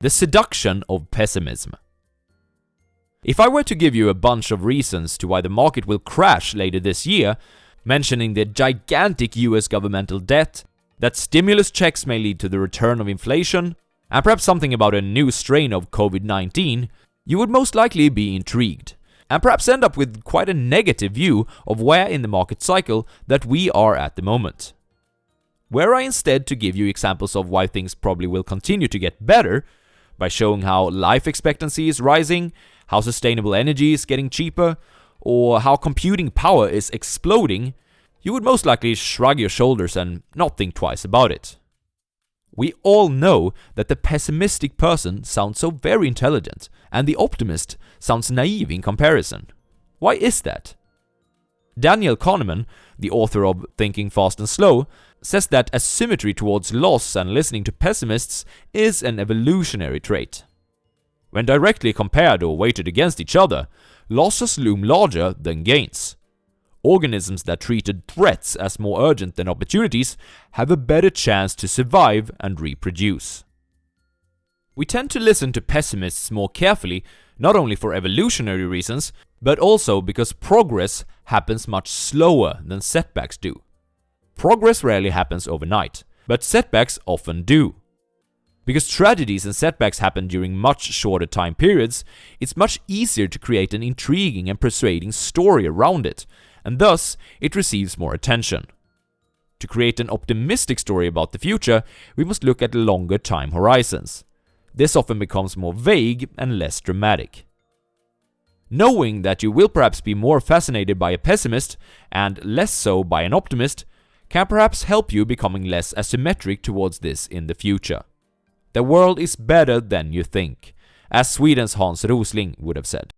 The seduction of pessimism. If I were to give you a bunch of reasons to why the market will crash later this year, mentioning the gigantic US governmental debt, that stimulus checks may lead to the return of inflation, and perhaps something about a new strain of COVID-19, you would most likely be intrigued, and perhaps end up with quite a negative view of where in the market cycle that we are at the moment. Were I instead to give you examples of why things probably will continue to get better, by showing how life expectancy is rising, how sustainable energy is getting cheaper, or how computing power is exploding, you would most likely shrug your shoulders and not think twice about it. We all know that the pessimistic person sounds so very intelligent, and the optimist sounds naive in comparison. Why is that? Daniel Kahneman, the author of Thinking Fast and Slow, says that asymmetry towards loss and listening to pessimists is an evolutionary trait. When directly compared or weighted against each other, losses loom larger than gains. Organisms that treated threats as more urgent than opportunities have a better chance to survive and reproduce. We tend to listen to pessimists more carefully, not only for evolutionary reasons, but also because progress happens much slower than setbacks do. Progress rarely happens overnight, but setbacks often do. Because tragedies and setbacks happen during much shorter time periods, it's much easier to create an intriguing and persuading story around it, and thus it receives more attention. To create an optimistic story about the future, we must look at longer time horizons. This often becomes more vague and less dramatic. Knowing that you will perhaps be more fascinated by a pessimist and less so by an optimist can perhaps help you becoming less asymmetric towards this in the future. The world is better than you think, as Sweden's Hans Rosling would have said.